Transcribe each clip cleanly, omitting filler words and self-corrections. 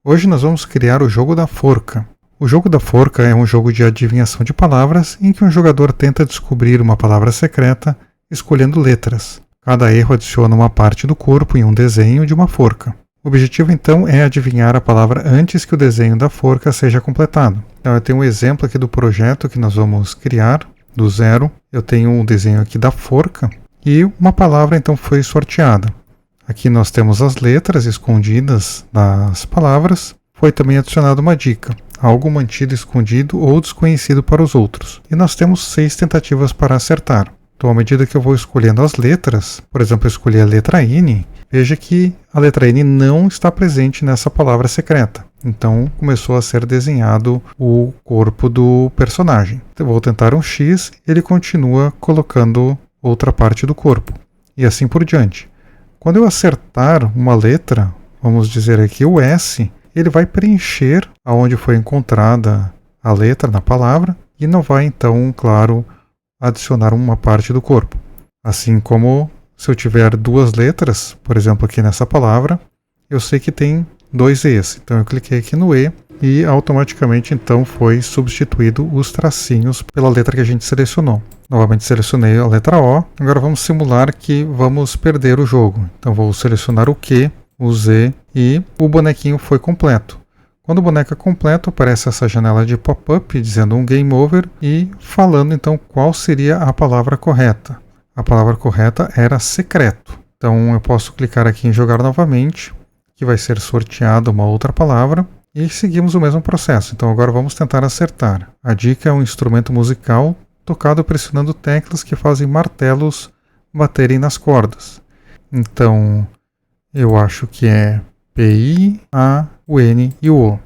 Hoje nós vamos criar o jogo da forca. O jogo da forca é um jogo de adivinhação de palavras em que um jogador tenta descobrir uma palavra secreta escolhendo letras. Cada erro adiciona uma parte do corpo em um desenho de uma forca. O objetivo então é adivinhar a palavra antes que o desenho da forca seja completado. Então eu tenho um exemplo aqui do projeto que nós vamos criar do zero. Eu tenho um desenho aqui da forca e uma palavra então foi sorteada. Aqui nós temos as letras escondidas das palavras. Foi também adicionada uma dica, algo mantido escondido ou desconhecido para os outros. E nós temos 6 tentativas para acertar. Então, à medida que eu vou escolhendo as letras, por exemplo, eu escolhi a letra N, veja que a letra N não está presente nessa palavra secreta. Então, começou a ser desenhado o corpo do personagem. Eu vou tentar um X, ele continua colocando outra parte do corpo. E assim por diante. Quando eu acertar uma letra, vamos dizer aqui o S, ele vai preencher aonde foi encontrada a letra na palavra e não vai então, claro, adicionar uma parte do corpo. Assim como se eu tiver 2 letras, por exemplo aqui nessa palavra, eu sei que tem 2 E's. Então eu cliquei aqui no E e automaticamente então foi substituído os tracinhos pela letra que a gente selecionou. Novamente selecionei a letra O. Agora vamos simular que vamos perder o jogo. Então vou selecionar o Q, o Z e o bonequinho foi completo. Quando o boneco é completo, aparece essa janela de pop-up dizendo um Game Over e falando então qual seria a palavra correta. A palavra correta era secreto. Então eu posso clicar aqui em jogar novamente, que vai ser sorteada uma outra palavra. E seguimos o mesmo processo. Então agora vamos tentar acertar. A dica é um instrumento musical tocado pressionando teclas que fazem martelos baterem nas cordas. Então eu acho que é P-I, A, o N e o O.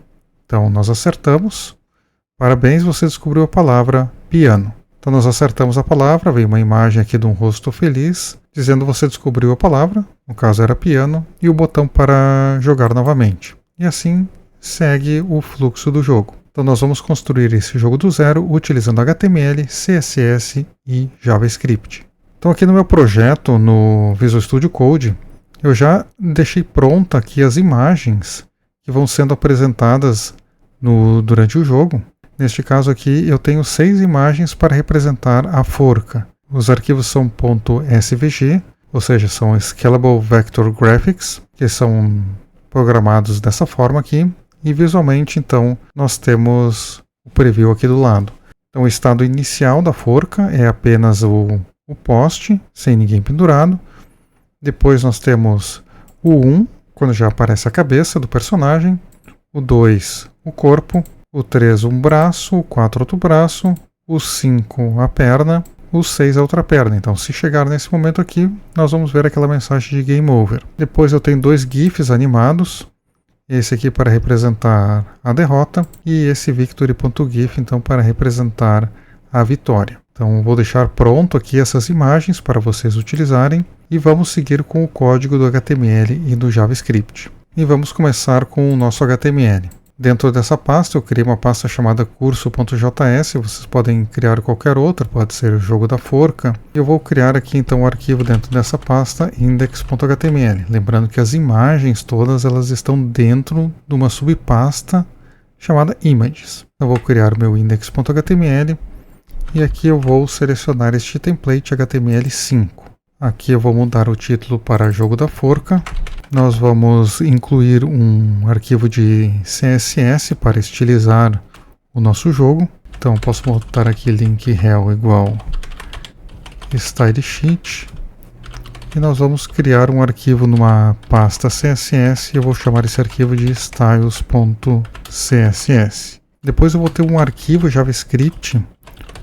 Então nós acertamos. Parabéns, você descobriu a palavra piano. Então nós acertamos a palavra, veio uma imagem aqui de um rosto feliz, dizendo você descobriu a palavra, no caso era piano, e o botão para jogar novamente. E assim segue o fluxo do jogo. Então nós vamos construir esse jogo do zero utilizando HTML, CSS e JavaScript. Então aqui no meu projeto, no Visual Studio Code, eu já deixei pronta aqui as imagens que vão sendo apresentadas durante o jogo. Neste caso aqui eu tenho 6 imagens para representar a forca. Os arquivos são .svg, ou seja, são Scalable Vector Graphics, que são programados dessa forma aqui. E visualmente, então, nós temos o preview aqui do lado. Então, o estado inicial da forca é apenas o poste, sem ninguém pendurado. Depois nós temos o 1, quando já aparece a cabeça do personagem. O 2, o corpo. O 3, um braço. O 4, outro braço. O 5, a perna. O 6, a outra perna. Então, se chegar nesse momento aqui, nós vamos ver aquela mensagem de Game Over. Depois eu tenho 2 GIFs animados. Esse aqui para representar a derrota e esse victory.gif então para representar a vitória. Então vou deixar pronto aqui essas imagens para vocês utilizarem e vamos seguir com o código do HTML e do JavaScript. E vamos começar com o nosso HTML. Dentro dessa pasta eu criei uma pasta chamada curso.js, vocês podem criar qualquer outra, pode ser o jogo da forca. Eu vou criar aqui então um arquivo dentro dessa pasta index.html, lembrando que as imagens todas elas estão dentro de uma subpasta chamada images. Eu vou criar o meu index.html e aqui eu vou selecionar este template HTML5. Aqui eu vou mudar o título para jogo da forca. Nós vamos incluir um arquivo de CSS para estilizar o nosso jogo. Então posso botar aqui link rel igual style sheet. E nós vamos criar um arquivo numa pasta CSS. Eu vou chamar esse arquivo de styles.css. Depois eu vou ter um arquivo JavaScript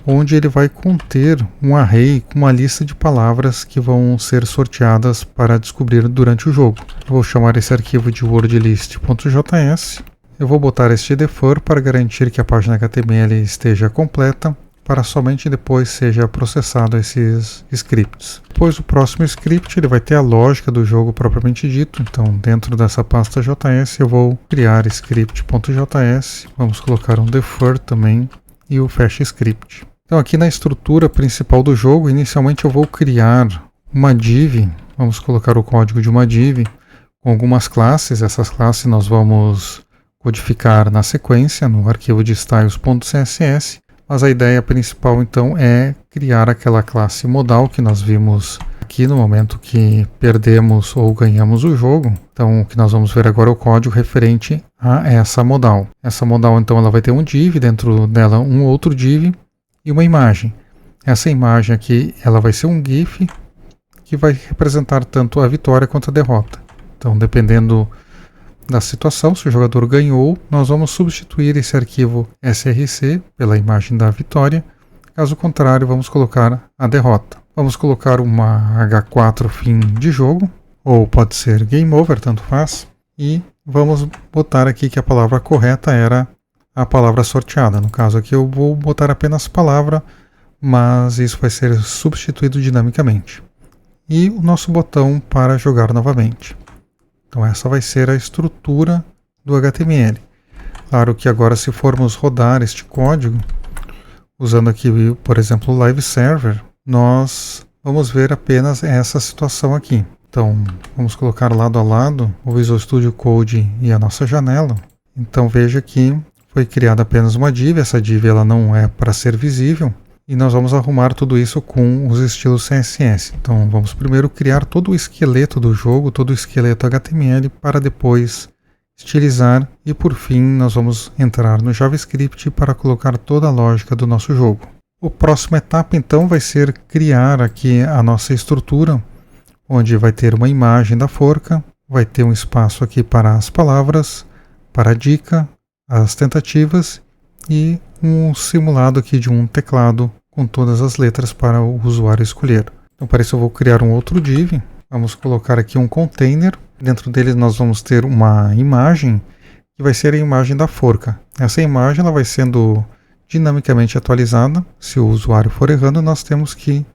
onde ele vai conter um array com uma lista de palavras que vão ser sorteadas para descobrir durante o jogo. Eu vou chamar esse arquivo de wordlist.js. Eu vou botar este defer para garantir que a página HTML esteja completa, para somente depois seja processado esses scripts. Depois o próximo script ele vai ter a lógica do jogo propriamente dito. Então dentro dessa pasta JS eu vou criar script.js. Vamos colocar um defer também e o fetch script. Então aqui na estrutura principal do jogo, inicialmente eu vou criar uma div, vamos colocar o código de uma div com algumas classes. Essas classes nós vamos codificar na sequência no arquivo de styles.css, mas a ideia principal então é criar aquela classe modal que nós vimos aqui no momento que perdemos ou ganhamos o jogo. Então o que nós vamos ver agora é o código referente a essa modal. Essa modal então ela vai ter um div, dentro dela um outro div e uma imagem. Essa imagem aqui ela vai ser um GIF que vai representar tanto a vitória quanto a derrota. Então dependendo da situação, se o jogador ganhou, nós vamos substituir esse arquivo src pela imagem da vitória. Caso contrário, vamos colocar a derrota. Vamos colocar uma H4 fim de jogo, ou pode ser game over, tanto faz. E vamos botar aqui que a palavra correta era a palavra sorteada. No caso aqui eu vou botar apenas palavra, mas isso vai ser substituído dinamicamente. E o nosso botão para jogar novamente. Então essa vai ser a estrutura do HTML. Claro que agora se formos rodar este código, usando aqui, por exemplo, o Live Server, nós vamos ver apenas essa situação aqui. Então vamos colocar lado a lado o Visual Studio Code e a nossa janela. Então veja que foi criada apenas uma div, essa div ela não é para ser visível. E nós vamos arrumar tudo isso com os estilos CSS. Então vamos primeiro criar todo o esqueleto do jogo, todo o esqueleto HTML, para depois estilizar e por fim nós vamos entrar no JavaScript para colocar toda a lógica do nosso jogo. A próxima etapa então vai ser criar aqui a nossa estrutura, onde vai ter uma imagem da forca, vai ter um espaço aqui para as palavras, para a dica, as tentativas e um simulado aqui de um teclado com todas as letras para o usuário escolher. Então para isso eu vou criar um outro div, vamos colocar aqui um container, dentro dele nós vamos ter uma imagem que vai ser a imagem da forca. Essa imagem ela vai sendo dinamicamente atualizada, se o usuário for errando nós temos que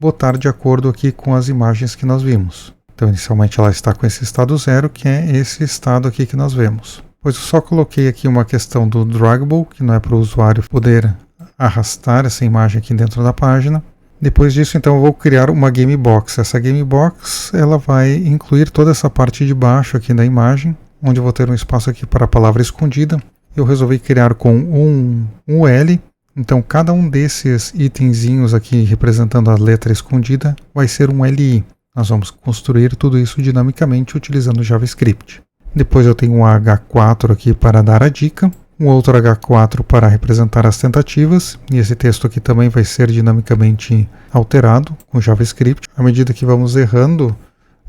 botar de acordo aqui com as imagens que nós vimos. Então inicialmente ela está com esse estado 0, que é esse estado aqui que nós vemos. Pois eu só coloquei aqui uma questão do draggable, que não é para o usuário poder arrastar essa imagem aqui dentro da página. Depois disso, então, eu vou criar uma game box. Essa game box ela vai incluir toda essa parte de baixo aqui da imagem, onde eu vou ter um espaço aqui para a palavra escondida. Eu resolvi criar com um L, então cada um desses itenzinhos aqui representando a letra escondida vai ser um LI. Nós vamos construir tudo isso dinamicamente utilizando o JavaScript. Depois eu tenho um H4 aqui para dar a dica, um outro H4 para representar as tentativas, e esse texto aqui também vai ser dinamicamente alterado com JavaScript. À medida que vamos errando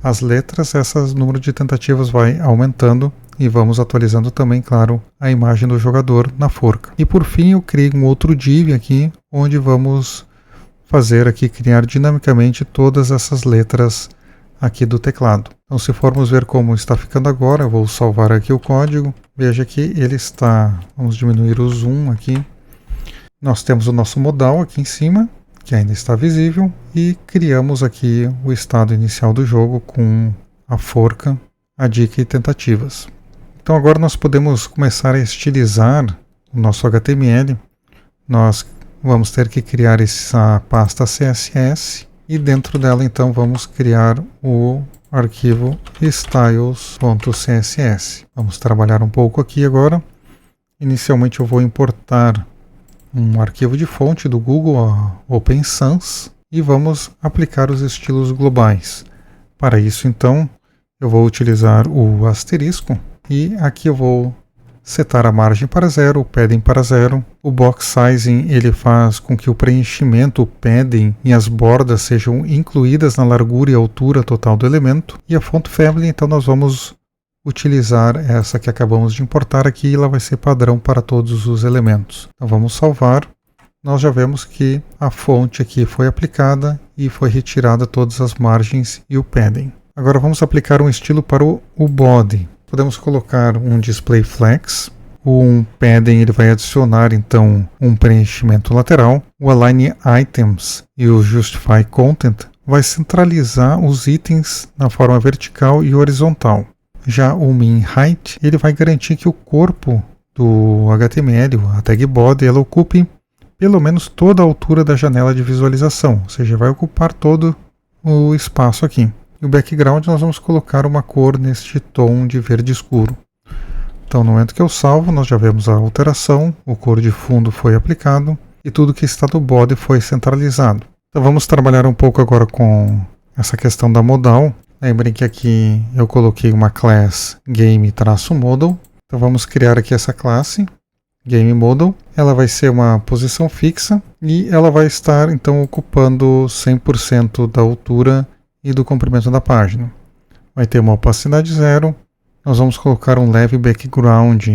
as letras, esse número de tentativas vai aumentando e vamos atualizando também, claro, a imagem do jogador na forca. E por fim eu criei um outro div aqui, onde vamos fazer aqui, criar dinamicamente todas essas letras aqui do teclado. Então se formos ver como está ficando agora, eu vou salvar aqui o código. Veja que ele está, vamos diminuir o zoom aqui. Nós temos o nosso modal aqui em cima, que ainda está visível, e criamos aqui o estado inicial do jogo com a forca, a dica e tentativas. Então agora nós podemos começar a estilizar o nosso HTML. Nós vamos ter que criar essa pasta CSS. E dentro dela, então, vamos criar o arquivo styles.css. Vamos trabalhar um pouco aqui agora. Inicialmente eu vou importar um arquivo de fonte do Google, a Open Sans, e vamos aplicar os estilos globais. Para isso, então, eu vou utilizar o asterisco e aqui eu vou setar a margem para 0, o padding para 0. O box sizing ele faz com que o preenchimento, o padding e as bordas sejam incluídas na largura e altura total do elemento. E a font family, então nós vamos utilizar essa que acabamos de importar aqui e ela vai ser padrão para todos os elementos. Então vamos salvar. Nós já vemos que a fonte aqui foi aplicada e foi retirada todas as margens e o padding. Agora vamos aplicar um estilo para o body. Podemos colocar um display flex, um padding ele vai adicionar então um preenchimento lateral, o align items e o justify content vai centralizar os itens na forma vertical e horizontal. Já o min height ele vai garantir que o corpo do HTML, a tag body, ela ocupe pelo menos toda a altura da janela de visualização, ou seja, vai ocupar todo o espaço aqui. E o background nós vamos colocar uma cor neste tom de verde escuro. Então, no momento que eu salvo, nós já vemos a alteração, o cor de fundo foi aplicado e tudo que está do body foi centralizado. Então, vamos trabalhar um pouco agora com essa questão da modal. Lembrem que aqui eu coloquei uma class game-modal. Então, vamos criar aqui essa classe game-modal. Ela vai ser uma posição fixa e ela vai estar, então, ocupando 100% da altura e do comprimento da página. Vai ter uma opacidade 0. Nós vamos colocar um leve background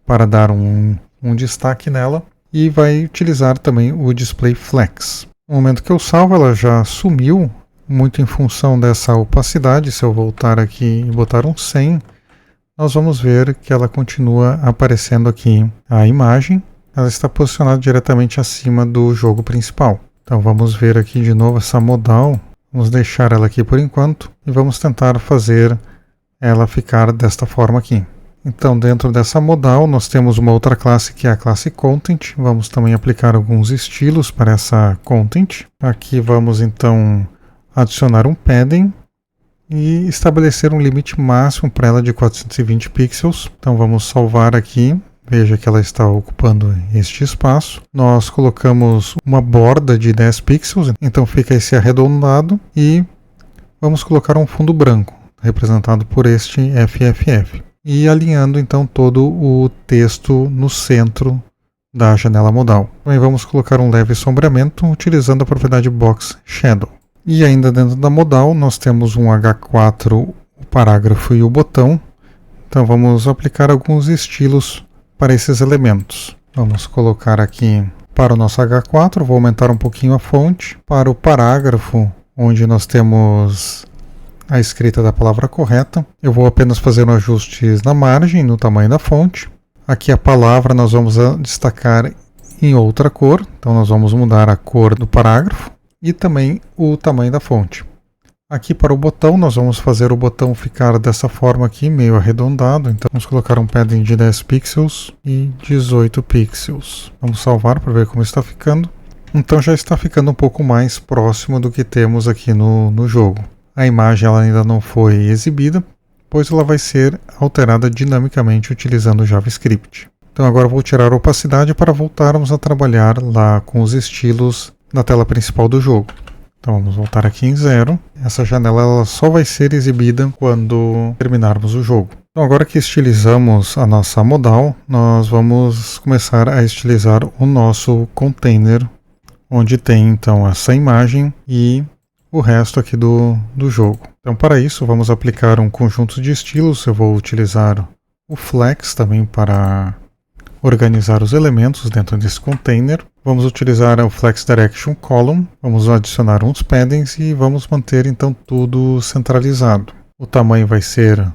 para dar um destaque nela. E vai utilizar também o display flex. No momento que eu salvo, ela já sumiu, muito em função dessa opacidade. Se eu voltar aqui e botar um 100, nós vamos ver que ela continua aparecendo aqui a imagem. Ela está posicionada diretamente acima do jogo principal. Então vamos ver aqui de novo essa modal. Vamos deixar ela aqui por enquanto e vamos tentar fazer ela ficar desta forma aqui. Então, dentro dessa modal, nós temos uma outra classe que é a classe Content. Vamos também aplicar alguns estilos para essa Content. Aqui vamos então adicionar um padding e estabelecer um limite máximo para ela de 420 pixels. Então vamos salvar aqui. Veja que ela está ocupando este espaço. Nós colocamos uma borda de 10 pixels, então fica esse arredondado e vamos colocar um fundo branco, representado por este FFF. E alinhando então todo o texto no centro da janela modal. Também vamos colocar um leve sombreamento utilizando a propriedade Box Shadow. E ainda dentro da modal nós temos um H4, o parágrafo e o botão. Então vamos aplicar alguns estilos para esses elementos. Vamos colocar aqui para o nosso H4, vou aumentar um pouquinho a fonte. Para o parágrafo, onde nós temos a escrita da palavra correta, eu vou apenas fazer ajustes na margem, no tamanho da fonte. Aqui a palavra nós vamos destacar em outra cor, então nós vamos mudar a cor do parágrafo e também o tamanho da fonte. Aqui para o botão, nós vamos fazer o botão ficar dessa forma aqui, meio arredondado. Então vamos colocar um padding de 10 pixels e 18 pixels. Vamos salvar para ver como está ficando. Então já está ficando um pouco mais próximo do que temos aqui no jogo. A imagem ela ainda não foi exibida, pois ela vai ser alterada dinamicamente utilizando o JavaScript. Então agora eu vou tirar a opacidade para voltarmos a trabalhar lá com os estilos na tela principal do jogo. Então vamos voltar aqui em 0. Essa janela ela só vai ser exibida quando terminarmos o jogo. Então agora que estilizamos a nossa modal, nós vamos começar a estilizar o nosso container, onde tem então essa imagem e o resto aqui do jogo. Então para isso vamos aplicar um conjunto de estilos. Eu vou utilizar o Flex também para organizar os elementos dentro desse container. Vamos utilizar o Flex Direction Column, vamos adicionar uns paddings e vamos manter então tudo centralizado. O tamanho vai ser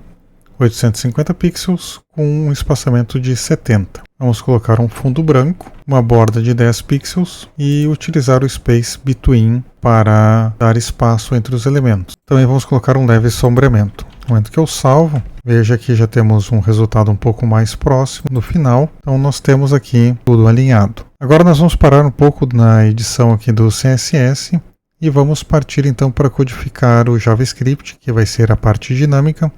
850 pixels com um espaçamento de 70. Vamos colocar um fundo branco, uma borda de 10 pixels e utilizar o Space Between para dar espaço entre os elementos. Também vamos colocar um leve sombreamento. No momento que eu salvo, veja que já temos um resultado um pouco mais próximo no final. Então nós temos aqui tudo alinhado. Agora nós vamos parar um pouco na edição aqui do CSS e vamos partir então para codificar o JavaScript, que vai ser a parte dinâmica,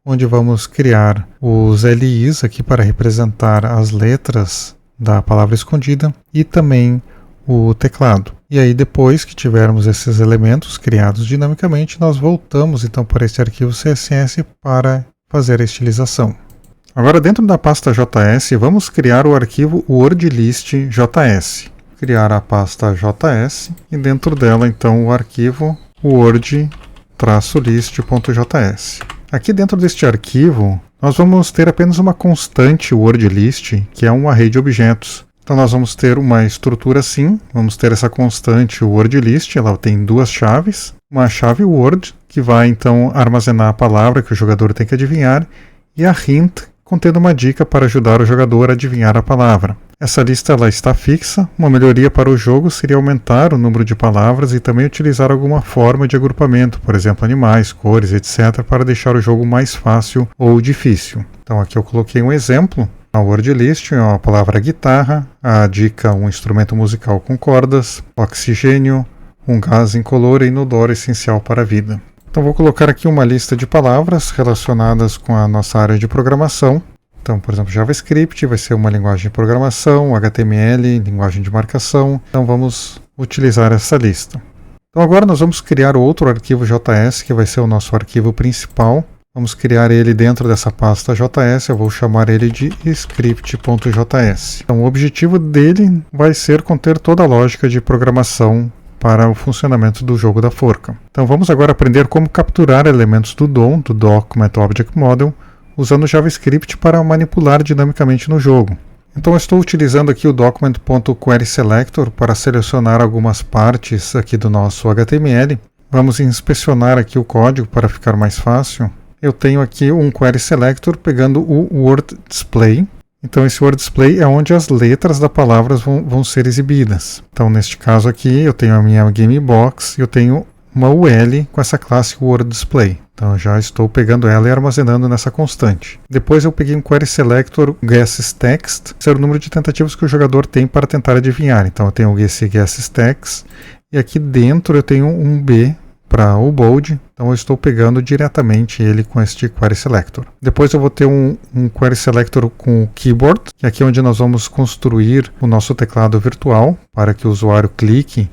onde vamos criar os LIs aqui para representar as letras da palavra escondida e também o teclado. E aí depois que tivermos esses elementos criados dinamicamente, nós voltamos então para este arquivo CSS para fazer a estilização. Agora dentro da pasta JS vamos criar o arquivo wordlist.js. Criar a pasta JS e dentro dela então o arquivo word-list.js. Aqui dentro deste arquivo, nós vamos ter apenas uma constante wordList, que é um array de objetos. Então nós vamos ter uma estrutura assim, vamos ter essa constante wordList, ela tem duas chaves. Uma chave word, que vai então armazenar a palavra que o jogador tem que adivinhar, e a hint, contendo uma dica para ajudar o jogador a adivinhar a palavra. Essa lista ela está fixa. Uma melhoria para o jogo seria aumentar o número de palavras e também utilizar alguma forma de agrupamento, por exemplo, animais, cores, etc., para deixar o jogo mais fácil ou difícil. Então aqui eu coloquei um exemplo. A wordlist é a palavra guitarra, a dica um instrumento musical com cordas, oxigênio, um gás incolor e inodoro essencial para a vida. Então vou colocar aqui uma lista de palavras relacionadas com a nossa área de programação. Então, por exemplo, JavaScript vai ser uma linguagem de programação, HTML, linguagem de marcação. Então vamos utilizar essa lista. Então agora nós vamos criar outro arquivo JS, que vai ser o nosso arquivo principal. Vamos criar ele dentro dessa pasta JS, eu vou chamar ele de script.js. Então o objetivo dele vai ser conter toda a lógica de programação para o funcionamento do jogo da forca. Então vamos agora aprender como capturar elementos do DOM, do Document Object Model, usando JavaScript para manipular dinamicamente no jogo. Então eu estou utilizando aqui o document.querySelector para selecionar algumas partes aqui do nosso HTML. Vamos inspecionar aqui o código para ficar mais fácil. Eu tenho aqui um query selector pegando o word display. Então esse word display é onde as letras da palavra vão ser exibidas. Então neste caso aqui eu tenho a minha GameBox e eu tenho uma UL com essa classe word display. Então eu já estou pegando ela e armazenando nessa constante. Depois eu peguei um query selector guessesText, que é o número de tentativas que o jogador tem para tentar adivinhar. Então eu tenho esse guessesText e aqui dentro eu tenho um B para o bold, então eu estou pegando diretamente ele com este query selector. Depois eu vou ter um query selector com o keyboard, que é aqui onde nós vamos construir o nosso teclado virtual para que o usuário clique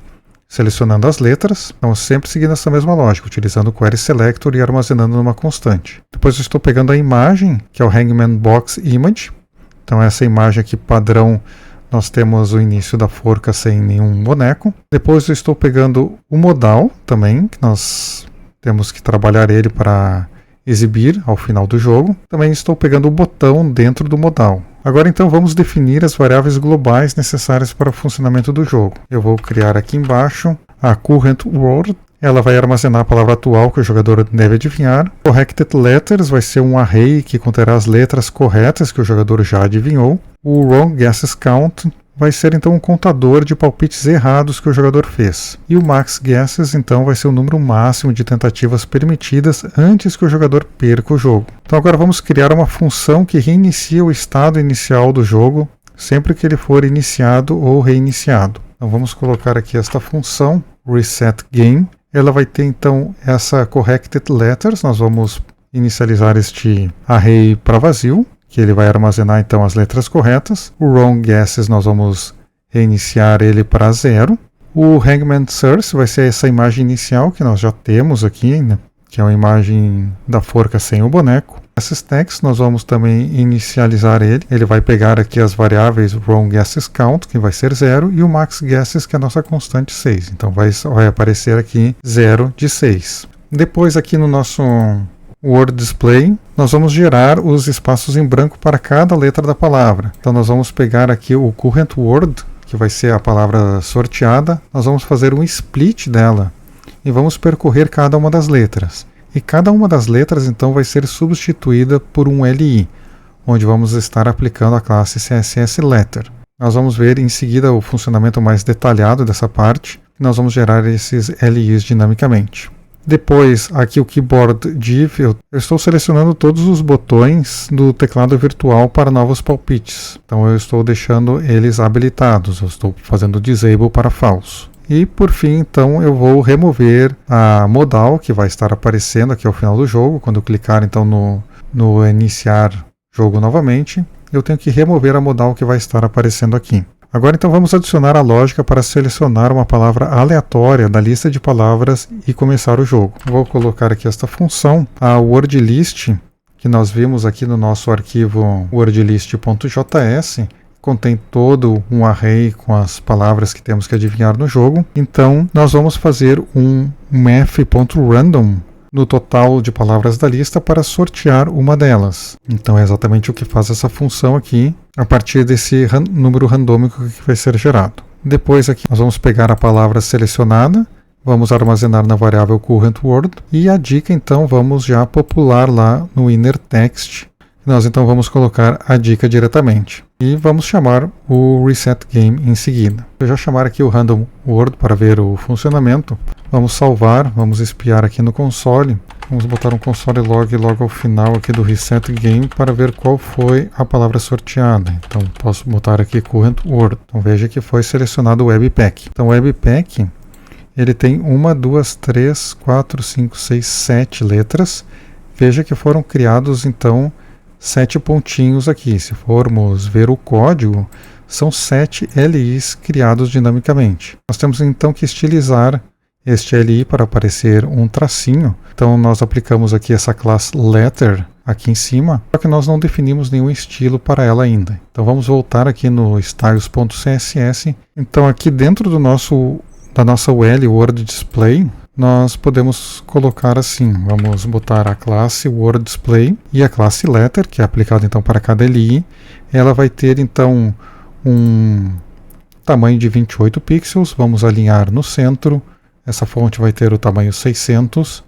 selecionando as letras. Então sempre seguindo essa mesma lógica, utilizando o query selector e armazenando numa constante. Depois eu estou pegando a imagem, que é o Hangman Box Image. Então essa imagem aqui padrão, nós temos o início da forca sem nenhum boneco. Depois eu estou pegando o modal também, que nós temos que trabalhar ele para exibir ao final do jogo. Também estou pegando o botão dentro do modal. Agora então vamos definir as variáveis globais necessárias para o funcionamento do jogo. Eu vou criar aqui embaixo a current word. Ela vai armazenar a palavra atual que o jogador deve adivinhar. Corrected letters vai ser um array que conterá as letras corretas que o jogador já adivinhou. O wrong guesses count vai ser então um contador de palpites errados que o jogador fez. E o max guesses então vai ser o número máximo de tentativas permitidas antes que o jogador perca o jogo. Então agora vamos criar uma função que reinicia o estado inicial do jogo sempre que ele for iniciado ou reiniciado. Então vamos colocar aqui esta função resetGame. Ela vai ter então essa corrected letters. Nós vamos inicializar este array para vazio, que ele vai armazenar então as letras corretas. O wrong guesses nós vamos reiniciar ele para 0. O hangman source vai ser essa imagem inicial que nós já temos aqui, né? Que é uma imagem da forca sem o boneco. Esses textos nós vamos também inicializar ele. Ele vai pegar aqui as variáveis wrong guesses count, que vai ser 0, e o max guesses, que é a nossa constante 6. Então vai aparecer aqui 0 de 6. Depois aqui no nosso word display, nós vamos gerar os espaços em branco para cada letra da palavra. Então nós vamos pegar aqui o current word, que vai ser a palavra sorteada. Nós vamos fazer um split dela e vamos percorrer cada uma das letras. E cada uma das letras então vai ser substituída por um LI, onde vamos estar aplicando a classe CSS Letter. Nós vamos ver em seguida o funcionamento mais detalhado dessa parte, e nós vamos gerar esses LIs dinamicamente. Depois, aqui o Keyboard Div, eu estou selecionando todos os botões do teclado virtual para novos palpites. Então eu estou deixando eles habilitados, eu estou fazendo Disable para falso. E por fim, então, eu vou remover a modal que vai estar aparecendo aqui ao final do jogo. Quando eu clicar então no iniciar jogo novamente, eu tenho que remover a modal que vai estar aparecendo aqui. Agora então vamos adicionar a lógica para selecionar uma palavra aleatória da lista de palavras e começar o jogo. Vou colocar aqui esta função, a wordList, que nós vimos aqui no nosso arquivo wordlist.js. Contém todo um array com as palavras que temos que adivinhar no jogo. Então, nós vamos fazer um math.random no total de palavras da lista para sortear uma delas. Então, é exatamente o que faz essa função aqui, a partir desse número randômico que vai ser gerado. Depois, aqui, nós vamos pegar a palavra selecionada, vamos armazenar na variável current word, e a dica, então, vamos já popular lá no inner text. Nós então vamos colocar a dica diretamente e vamos chamar o resetGame em seguida. Eu já chamar aqui o random word para ver o funcionamento. Vamos salvar, vamos espiar aqui no console. Vamos botar um console log logo ao final aqui do resetGame para ver qual foi a palavra sorteada. Então posso botar aqui current word. Então veja que foi selecionado o Webpack. Então o Webpack ele tem 1, 2, 3, 4, 5, 6, 7 letras. Veja que foram criados então 7 pontinhos aqui. Se formos ver o código, são 7 LIs criados dinamicamente. Nós temos então que estilizar este LI para aparecer um tracinho. Então nós aplicamos aqui essa classe letter aqui em cima, só que nós não definimos nenhum estilo para ela ainda. Então vamos voltar aqui no styles.css. Então aqui dentro da nossa UL Word Display, nós podemos colocar assim, vamos botar a classe Word Display e a classe letter, que é aplicada então para cada LI. Ela vai ter então um tamanho de 28 pixels, vamos alinhar no centro. Essa fonte vai ter o tamanho 600,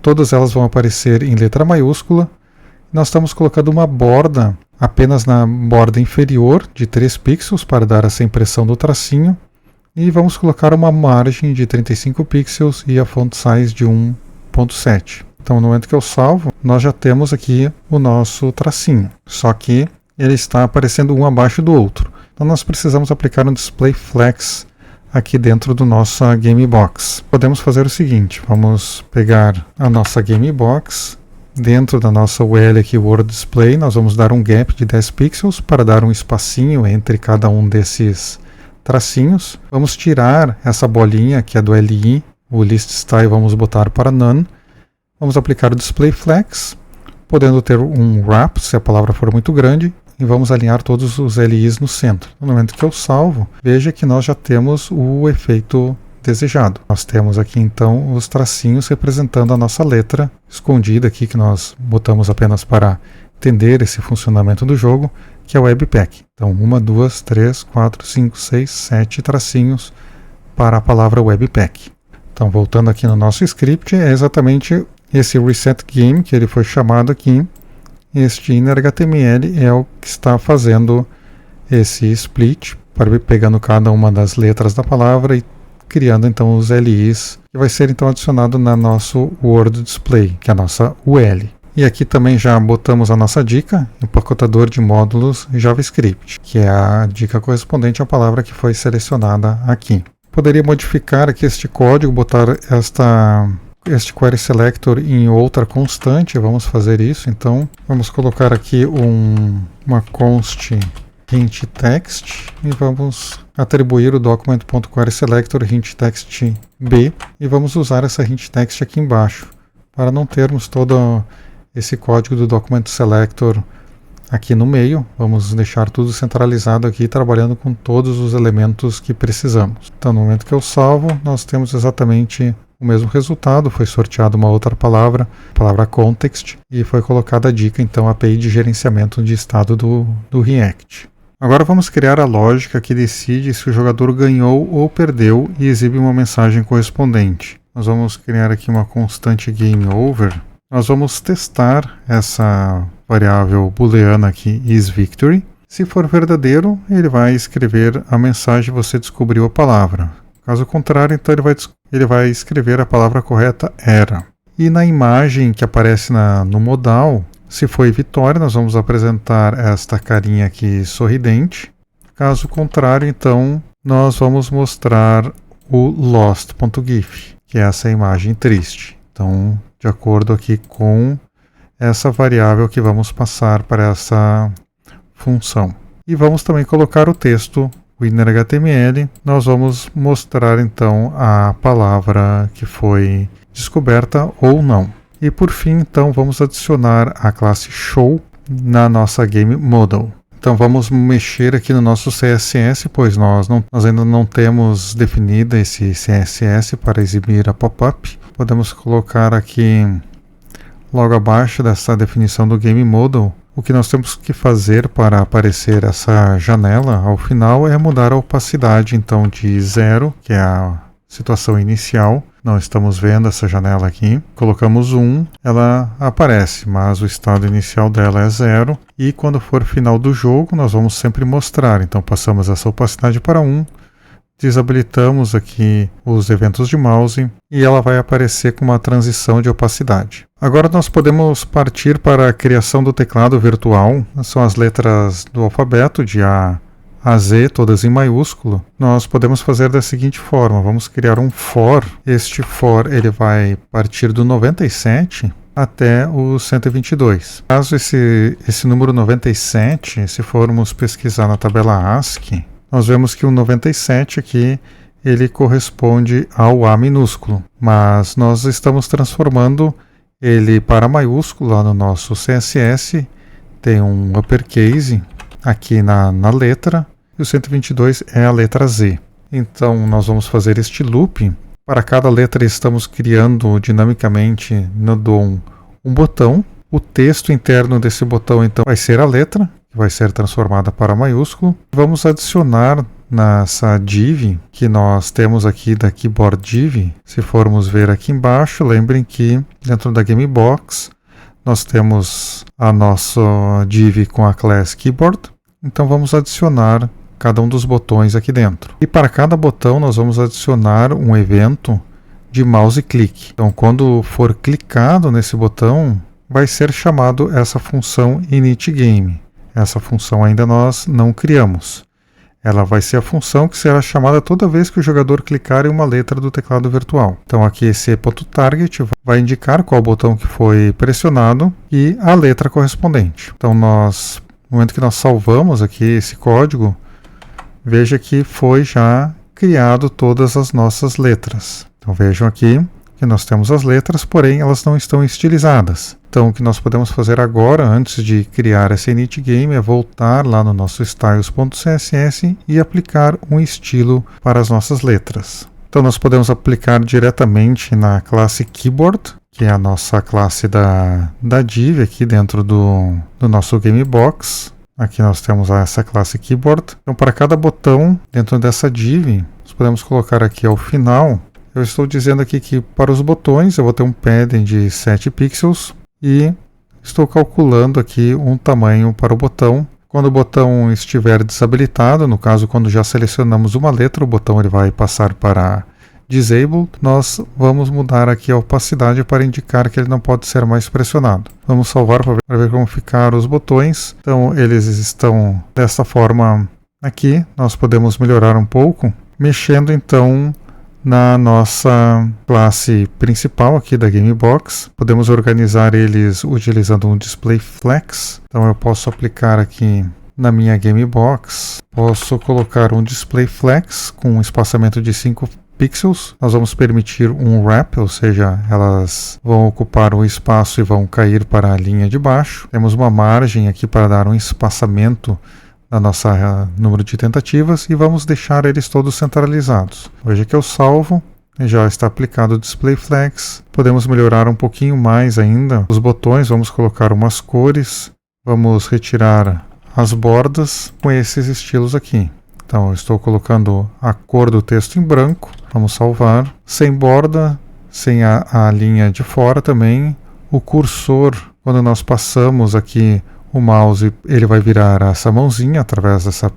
todas elas vão aparecer em letra maiúscula. Nós estamos colocando uma borda apenas na borda inferior de 3 pixels para dar essa impressão do tracinho. E vamos colocar uma margem de 35 pixels e a font size de 1.7. Então no momento que eu salvo, nós já temos aqui o nosso tracinho, só que ele está aparecendo um abaixo do outro. Então nós precisamos aplicar um display flex aqui dentro do nossa Gamebox. Podemos fazer o seguinte, vamos pegar a nossa Gamebox, dentro da nossa UL aqui Word Display, nós vamos dar um gap de 10 pixels para dar um espacinho entre cada um desses tracinhos. Vamos tirar essa bolinha que é do LI, o list style vamos botar para none. Vamos aplicar o display flex, podendo ter um wrap se a palavra for muito grande, e vamos alinhar todos os LIs no centro. No momento que eu salvo, veja que nós já temos o efeito desejado. Nós temos aqui então os tracinhos representando a nossa letra escondida aqui, que nós botamos apenas para entender esse funcionamento do jogo, que é o Webpack. Então 1, 2, 3, 4, 5, 6, 7 tracinhos para a palavra Webpack. Então voltando aqui no nosso script, é exatamente esse reset game que ele foi chamado aqui. Este inner HTML é o que está fazendo esse split, para pegando cada uma das letras da palavra e criando então os LIs, que vai ser então adicionado na nosso Word Display, que é a nossa UL. E aqui também já botamos a nossa dica, empacotador de módulos JavaScript, que é a dica correspondente à palavra que foi selecionada aqui. Poderia modificar aqui este código, botar este query selector em outra constante. Vamos fazer isso. Então vamos colocar aqui uma const hint text e vamos atribuir o document.querySelector hint text b e vamos usar essa hint text aqui embaixo para não termos todo esse código do document selector aqui no meio. Vamos deixar tudo centralizado aqui, trabalhando com todos os elementos que precisamos. Então no momento que eu salvo, nós temos exatamente o mesmo resultado. Foi sorteada uma outra palavra, a palavra context, e foi colocada a dica, então, API de gerenciamento de estado do React. Agora vamos criar a lógica que decide se o jogador ganhou ou perdeu e exibe uma mensagem correspondente. Nós vamos criar aqui uma constante GameOver. Nós vamos testar essa variável booleana aqui, isVictory. Se for verdadeiro, ele vai escrever a mensagem você descobriu a palavra. Caso contrário, então ele vai escrever a palavra correta era. E na imagem que aparece no modal, se foi vitória, nós vamos apresentar esta carinha aqui sorridente. Caso contrário, então, nós vamos mostrar o lost.gif, que é essa imagem triste. Então, de acordo aqui com essa variável que vamos passar para essa função. E vamos também colocar o texto, o inner HTML. Nós vamos mostrar então a palavra que foi descoberta ou não. E por fim, então, vamos adicionar a classe show na nossa GameModel. Então vamos mexer aqui no nosso CSS, pois nós ainda não temos definido esse CSS para exibir a pop-up. Podemos colocar aqui, logo abaixo dessa definição do GameModel, o que nós temos que fazer para aparecer essa janela ao final é mudar a opacidade então de 0, que é a situação inicial. Não estamos vendo essa janela aqui. Colocamos 1, ela aparece, mas o estado inicial dela é 0. E quando for final do jogo, nós vamos sempre mostrar. Então passamos essa opacidade para 1, desabilitamos aqui os eventos de mouse e ela vai aparecer com uma transição de opacidade. Agora nós podemos partir para a criação do teclado virtual. São as letras do alfabeto de A a Z, todas em maiúsculo. Nós podemos fazer da seguinte forma: vamos criar um for. Este for ele vai partir do 97 até o 122. Caso esse número 97, se formos pesquisar na tabela ASCII, nós vemos que o 97 aqui ele corresponde ao A minúsculo, mas nós estamos transformando ele para maiúsculo lá no nosso CSS, tem um uppercase aqui na letra, e o 122 é a letra Z. Então nós vamos fazer este loop. Para cada letra estamos criando dinamicamente no DOM um botão. O texto interno desse botão então vai ser a letra, que vai ser transformada para maiúsculo. Vamos adicionar nessa div que nós temos aqui da Keyboard Div. Se formos ver aqui embaixo, lembrem que dentro da Gamebox nós temos a nossa div com a class Keyboard. Então vamos adicionar cada um dos botões aqui dentro. E para cada botão nós vamos adicionar um evento de mouse click. Então quando for clicado nesse botão, vai ser chamado essa função initGame. Essa função ainda nós não criamos. Ela vai ser a função que será chamada toda vez que o jogador clicar em uma letra do teclado virtual. Então aqui esse .target vai indicar qual botão que foi pressionado e a letra correspondente. Então no momento que nós salvamos aqui esse código, veja que foi já criado todas as nossas letras. Então vejam aqui que nós temos as letras, porém elas não estão estilizadas. Então o que nós podemos fazer agora, antes de criar essa initGame, é voltar lá no nosso styles.css e aplicar um estilo para as nossas letras. Então nós podemos aplicar diretamente na classe Keyboard, que é a nossa classe da div aqui dentro do nosso Gamebox. Aqui nós temos essa classe Keyboard. Então para cada botão dentro dessa div, nós podemos colocar aqui ao final. Eu estou dizendo aqui que para os botões eu vou ter um padding de 7 pixels e estou calculando aqui um tamanho para o botão. Quando o botão estiver desabilitado, no caso quando já selecionamos uma letra, o botão ele vai passar para Disabled. Nós vamos mudar aqui a opacidade para indicar que ele não pode ser mais pressionado. Vamos salvar para ver como ficaram os botões. Então eles estão dessa forma aqui. Nós podemos melhorar um pouco, mexendo então na nossa classe principal aqui da Gamebox. Podemos organizar eles utilizando um Display Flex. Então eu posso aplicar aqui na minha Gamebox, posso colocar um Display Flex com um espaçamento de 5 pixels. Nós vamos permitir um wrap, ou seja, elas vão ocupar o espaço e vão cair para a linha de baixo. Temos uma margem aqui para dar um espaçamento na nossa número de tentativas e vamos deixar eles todos centralizados. Veja que eu salvo, já está aplicado o Display Flex. Podemos melhorar um pouquinho mais ainda os botões, vamos colocar umas cores, vamos retirar as bordas com esses estilos aqui. Então eu estou colocando a cor do texto em branco, vamos salvar, sem borda, sem a linha de fora também. O cursor, quando nós passamos aqui o mouse, ele vai virar essa mãozinha através dessa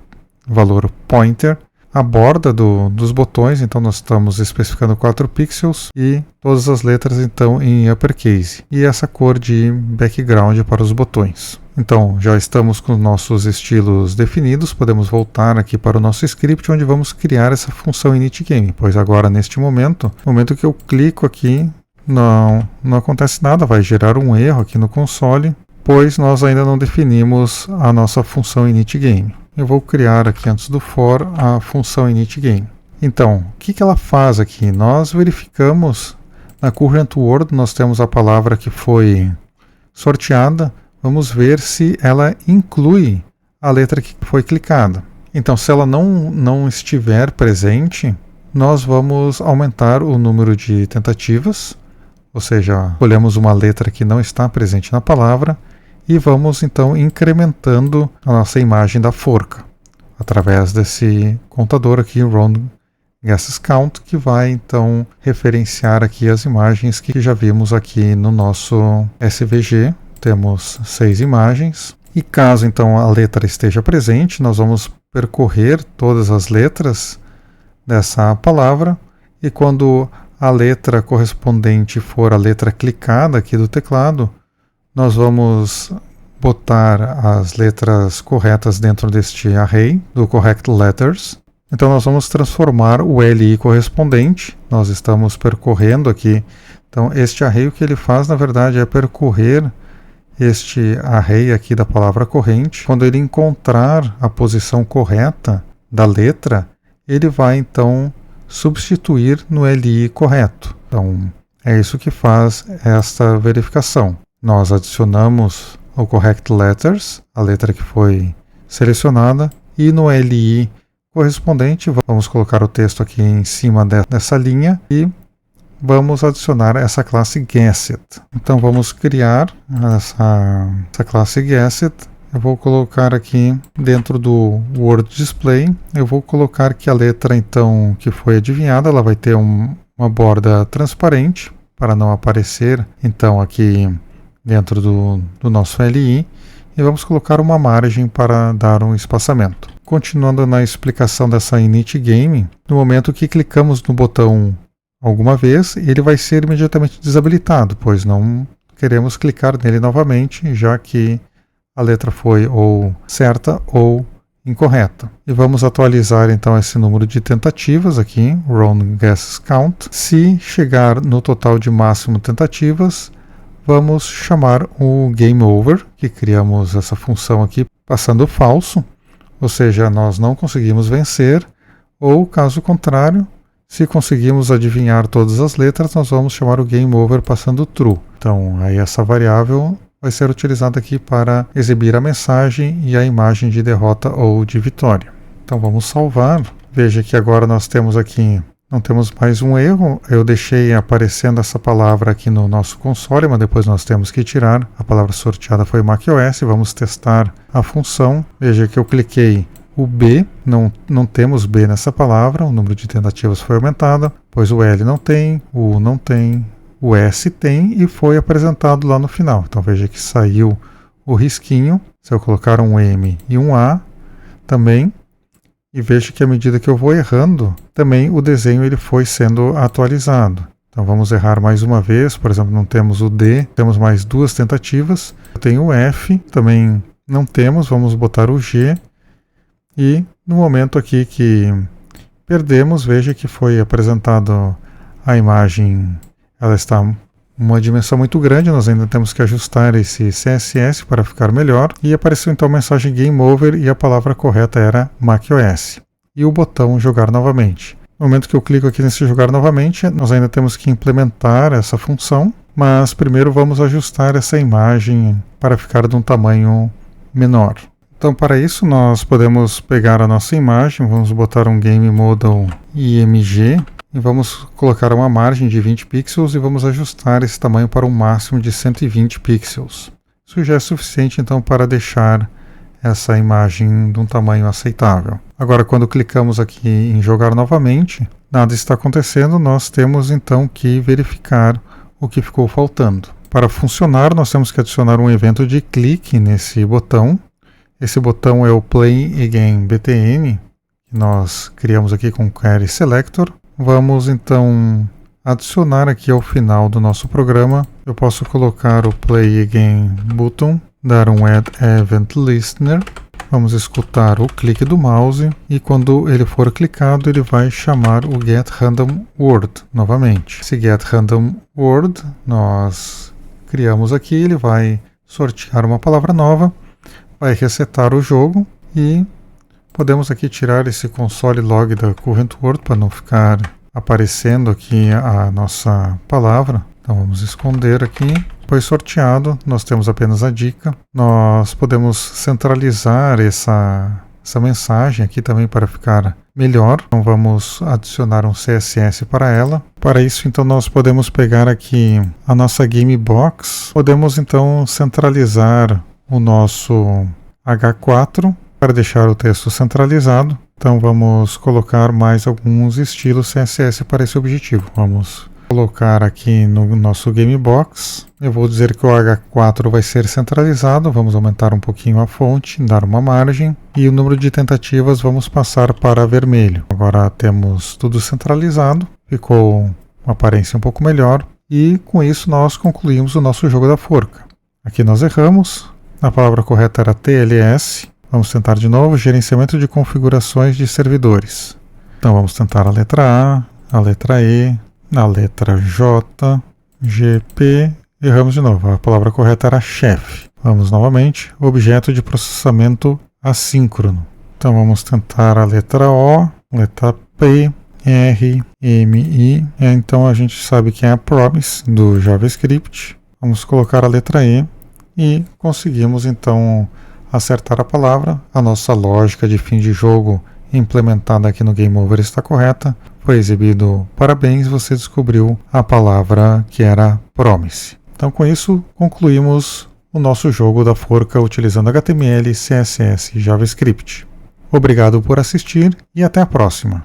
valor pointer. A borda dos botões, então nós estamos especificando 4 pixels e todas as letras então em uppercase. E essa cor de background para os botões. Então já estamos com nossos estilos definidos, podemos voltar aqui para o nosso script onde vamos criar essa função initGame, pois agora neste momento, no momento que eu clico aqui, não acontece nada, vai gerar um erro aqui no console, pois nós ainda não definimos a nossa função initGame. Eu vou criar aqui antes do for a função initGame. Então, o que ela faz aqui? Nós verificamos na current word, nós temos a palavra que foi sorteada. Vamos ver se ela inclui a letra que foi clicada. Então, se ela não estiver presente, nós vamos aumentar o número de tentativas, ou seja, escolhemos uma letra que não está presente na palavra e vamos então incrementando a nossa imagem da forca através desse contador aqui, Round Guesses Count, que vai então referenciar aqui as imagens que já vimos aqui no nosso SVG. Temos 6 imagens e caso então a letra esteja presente, nós vamos percorrer todas as letras dessa palavra e quando a letra correspondente for a letra clicada aqui do teclado, nós vamos botar as letras corretas dentro deste array do correct letters Então nós vamos transformar o LI correspondente. Nós estamos percorrendo aqui. Então este array, o que ele faz na verdade é percorrer este array aqui da palavra corrente. Quando ele encontrar a posição correta da letra, ele vai então substituir no LI correto. Então é isso que faz esta verificação. Nós adicionamos o correct letters, a letra que foi selecionada, e no LI correspondente vamos colocar o texto aqui em cima dessa linha e vamos adicionar essa classe Guessed. Então vamos criar essa classe Guessed. Eu vou colocar aqui dentro do Word Display, eu vou colocar que a letra então que foi adivinhada, ela vai ter uma borda transparente para não aparecer então aqui dentro do nosso LI, e vamos colocar uma margem para dar um espaçamento. Continuando na explicação dessa init game, no momento que clicamos no botão alguma vez, ele vai ser imediatamente desabilitado, pois não queremos clicar nele novamente, já que a letra foi ou certa ou incorreta. E vamos atualizar então esse número de tentativas aqui, Wrong Guesses Count. Se chegar no total de máximo tentativas, vamos chamar o Game Over, que criamos essa função aqui passando falso, ou seja, nós não conseguimos vencer, ou caso contrário, se conseguimos adivinhar todas as letras, nós vamos chamar o Game Over passando True. Então aí essa variável vai ser utilizada aqui para exibir a mensagem e a imagem de derrota ou de vitória. Então vamos salvar. Veja que agora nós temos aqui, não temos mais um erro. Eu deixei aparecendo essa palavra aqui no nosso console, mas depois nós temos que tirar. A palavra sorteada foi macOS. Vamos testar a função. Veja que eu cliquei o B, não temos B nessa palavra, o número de tentativas foi aumentado, pois o L não tem, o U não tem, o S tem e foi apresentado lá no final. Então veja que saiu o risquinho. Se eu colocar um M e um A também, e veja que à medida que eu vou errando, também o desenho ele foi sendo atualizado. Então vamos errar mais uma vez, por exemplo, não temos o D, temos mais duas tentativas. Eu tenho o F, também não temos, vamos botar o G. E no momento aqui que perdemos, veja que foi apresentado a imagem. Ela está uma dimensão muito grande, nós ainda temos que ajustar esse CSS para ficar melhor. E apareceu então a mensagem Game Over e a palavra correta era macOS. E o botão jogar novamente. No momento que eu clico aqui nesse jogar novamente, nós ainda temos que implementar essa função, mas primeiro vamos ajustar essa imagem para ficar de um tamanho menor. Então para isso nós podemos pegar a nossa imagem, vamos botar um Game Model IMG, e vamos colocar uma margem de 20 pixels e vamos ajustar esse tamanho para um máximo de 120 pixels. Isso já é suficiente então para deixar essa imagem de um tamanho aceitável. Agora quando clicamos aqui em jogar novamente, nada está acontecendo, nós temos então que verificar o que ficou faltando. Para funcionar nós temos que adicionar um evento de clique nesse botão. Esse botão é o Play Again BTN, que nós criamos aqui com o Query Selector. Vamos então adicionar aqui ao final do nosso programa. Eu posso colocar o Play Again button, dar um Add Event Listener. Vamos escutar o clique do mouse e quando ele for clicado, ele vai chamar o Get Random Word novamente. Esse Get Random Word nós criamos aqui, ele vai sortear uma palavra nova, vai resetar o jogo e podemos aqui tirar esse console log da Current Word para não ficar aparecendo aqui a nossa palavra. Então vamos esconder aqui. Foi sorteado, nós temos apenas a dica. Nós podemos centralizar essa mensagem aqui também para ficar melhor. Então vamos adicionar um CSS para ela. Para isso então nós podemos pegar aqui a nossa Game Box. Podemos então centralizar o nosso H4 para deixar o texto centralizado. Então vamos colocar mais alguns estilos CSS para esse objetivo. Vamos colocar aqui no nosso Game Box. Eu vou dizer que o H4 vai ser centralizado. Vamos aumentar um pouquinho a fonte, dar uma margem. E o número de tentativas vamos passar para vermelho. Agora temos tudo centralizado. Ficou uma aparência um pouco melhor. E com isso nós concluímos o nosso jogo da forca. Aqui nós erramos. A palavra correta era TLS. Vamos tentar de novo, gerenciamento de configurações de servidores. Então vamos tentar a letra A, a letra E, a letra J, G, P. Erramos de novo, a palavra correta era chefe. Vamos novamente, objeto de processamento assíncrono. Então vamos tentar a letra O, letra P, R, M, I. Então a gente sabe que é a promise do JavaScript. Vamos colocar a letra E e conseguimos então acertar a palavra. A nossa lógica de fim de jogo implementada aqui no Game Over está correta. Foi exibido parabéns, você descobriu a palavra que era promise. Então com isso concluímos o nosso jogo da forca utilizando HTML, CSS e JavaScript. Obrigado por assistir e até a próxima.